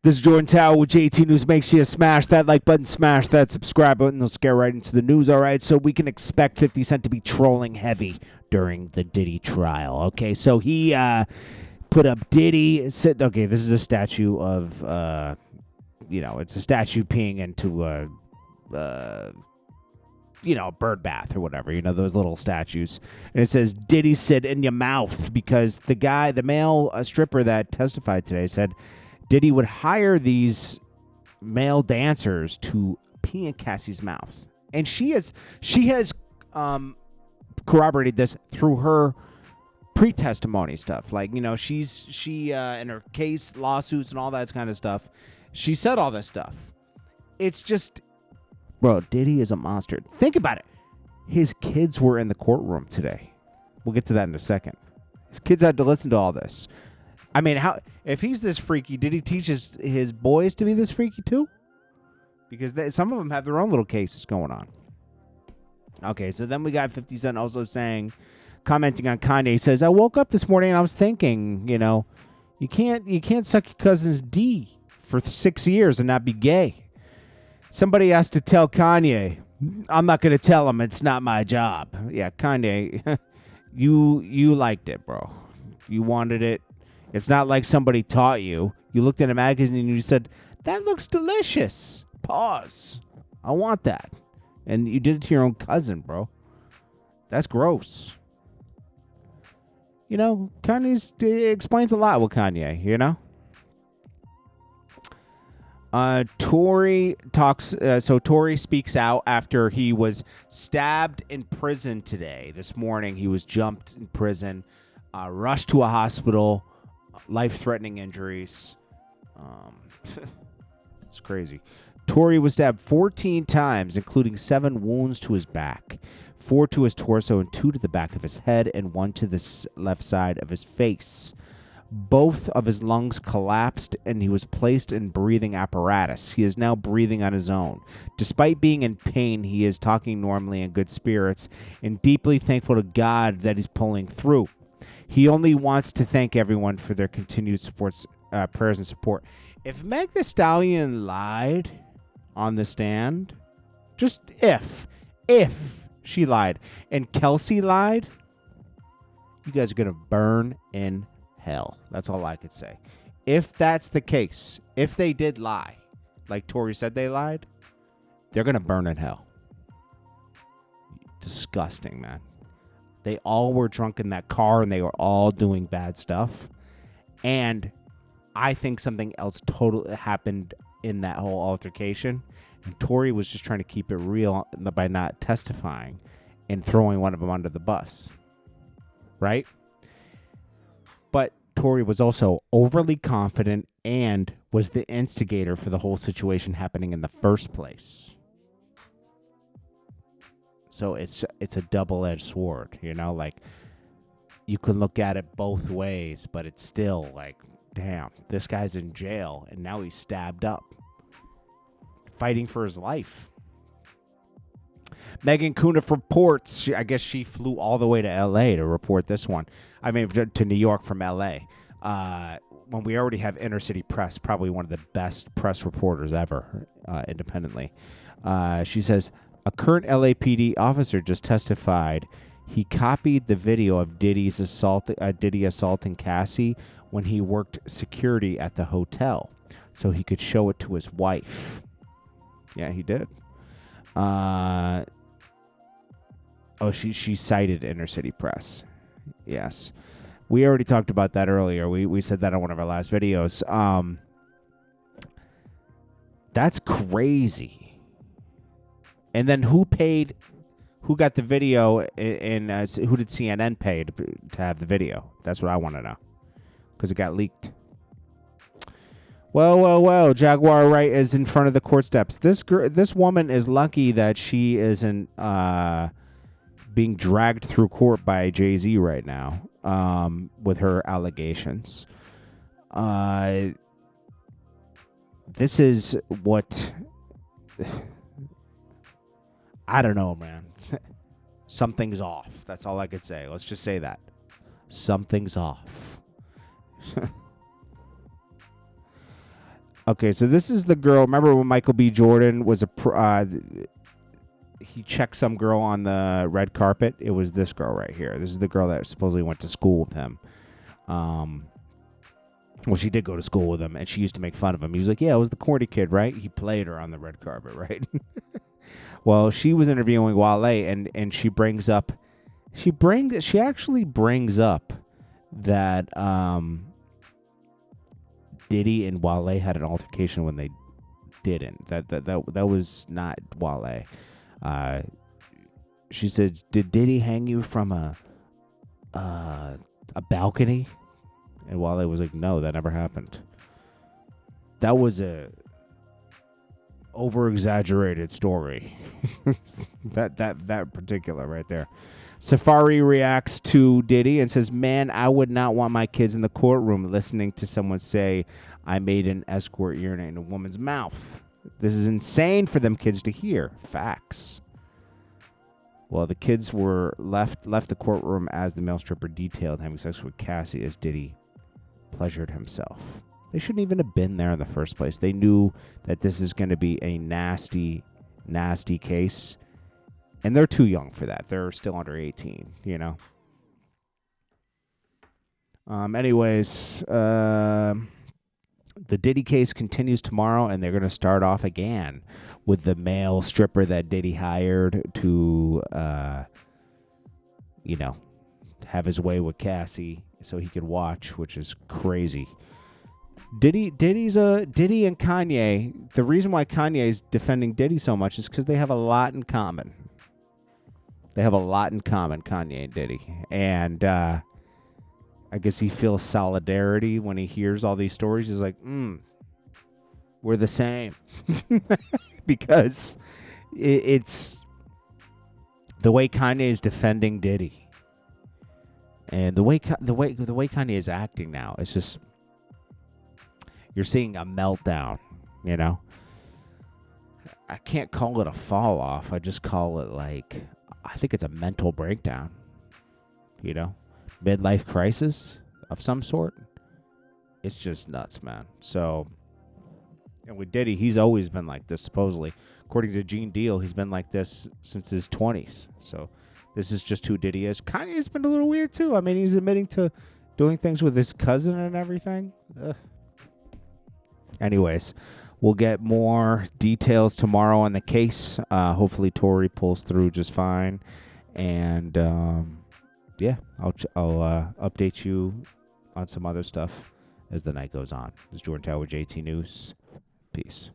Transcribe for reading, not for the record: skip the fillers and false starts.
This is Jordan Tower with JT News. Make sure you smash that like button, smash that subscribe button. They'll scare right into the news, all right? So we can expect 50 Cent to be trolling heavy during the Diddy trial, okay? So he put up Diddy. Okay, this is a statue of, it's a statue peeing into a bird bath or whatever, those little statues. And it says, Diddy sit in your mouth, because the male stripper that testified today said Diddy would hire these male dancers to pee in Cassie's mouth. And she has corroborated this through her pre-testimony stuff. Like, she in her case, lawsuits and all that kind of stuff, she said all this stuff. It's just, bro, Diddy is a monster. Think about it. His kids were in the courtroom today. We'll get to that in a second. His kids had to listen to all this. I mean, if he's this freaky, did he teach his boys to be this freaky too? Because some of them have their own little cases going on. Okay, so then we got 50 Cent also commenting on Kanye. He says, I woke up this morning and I was thinking, you can't suck your cousin's D for 6 years and not be gay. Somebody has to tell Kanye. I'm not going to tell him. It's not my job. Yeah, Kanye, you liked it, bro. You wanted it. It's not like somebody taught you. You looked at a magazine and you said, that looks delicious. Pause. I want that. And you did it to your own cousin, bro. That's gross. Kanye explains a lot with Kanye, Tory talks. So Tory speaks out after he was stabbed in prison today. This morning, he was jumped in prison, rushed to a hospital, life-threatening injuries. It's crazy. Tory was stabbed 14 times, including 7 wounds to his back, 4 to his torso and 2 to the back of his head, and 1 to the left side of his face. Both of his lungs collapsed, and he was placed in breathing apparatus. He is now breathing on his own. Despite being in pain, he is talking normally in good spirits and deeply thankful to God that he's pulling through. He only wants to thank everyone for their continued prayers and support. If Meg Thee Stallion lied on the stand, just if she lied and Kelsey lied, you guys are going to burn in hell. That's all I could say. If that's the case, if they did lie, like Tory said they lied, they're going to burn in hell. Disgusting, man. They all were drunk in that car, and they were all doing bad stuff. And I think something else totally happened in that whole altercation. And Tory was just trying to keep it real by not testifying and throwing one of them under the bus. Right? But Tory was also overly confident and was the instigator for the whole situation happening in the first place. So it's a double-edged sword, like you can look at it both ways, but it's still like, damn, this guy's in jail and now he's stabbed up, fighting for his life. Megan Cuniff reports, I guess she flew all the way to L.A. to report this one. I mean, to New York from L.A. When we already have inner city press, probably one of the best press reporters ever, independently. She says, a current LAPD officer just testified he copied the video of Diddy assaulting Cassie when he worked security at the hotel so he could show it to his wife. Yeah, he did. She cited inner city press. Yes. We already talked about that earlier. We said that on one of our last videos. That's crazy. And then who got the video, and who did CNN pay to have the video? That's what I want to know, because it got leaked. Well, Jaguar Wright is in front of the court steps. This woman is lucky that she isn't being dragged through court by Jay-Z right now with her allegations. This is what... I don't know, man. Something's off. That's all I could say. Let's just say that. Something's off. Okay, so this is the girl. Remember when Michael B. Jordan was he checked some girl on the red carpet? It was this girl right here. This is the girl that supposedly went to school with him. Well, she did go to school with him, and she used to make fun of him. He was like, yeah, it was the corny kid, right? He played her on the red carpet, right? Well, she was interviewing Wale, and she actually brings up that Diddy and Wale had an altercation when they didn't. That was not Wale. She said, "Did Diddy hang you from a balcony?" And Wale was like, "No, that never happened." That was a over-exaggerated story. that particular right there. Safari reacts to Diddy and says, "Man, I would not want my kids in the courtroom listening to someone say I made an escort urinate in a woman's mouth. This is insane for them kids to hear." Facts. Well, the kids were left the courtroom as the male stripper detailed having sex with Cassie as Diddy pleasured himself. They shouldn't even have been there in the first place. They knew that this is going to be a nasty, nasty case. And they're too young for that. They're still under 18, you know. Anyways, the Diddy case continues tomorrow, and they're going to start off again with the male stripper that Diddy hired to, have his way with Cassie so he could watch, which is crazy. Diddy and Kanye, the reason why Kanye is defending Diddy so much is because they have a lot in common. They have a lot in common, Kanye and Diddy. And I guess he feels solidarity when he hears all these stories. He's like, we're the same. Because it's the way Kanye is defending Diddy. And the way Kanye is acting now, it's just, you're seeing a meltdown, you know? I can't call it a fall off. I just call it I think it's a mental breakdown, you know? Midlife crisis of some sort. It's just nuts, man. So, and with Diddy, he's always been like this, supposedly. According to Gene Deal, he's been like this since his 20s. So, this is just who Diddy is. Kanye's been a little weird, too. I mean, he's admitting to doing things with his cousin and everything. Ugh. Anyways, we'll get more details tomorrow on the case. Hopefully, Tory pulls through just fine. And, I'll update you on some other stuff as the night goes on. This is Jordan Tower with JT News. Peace.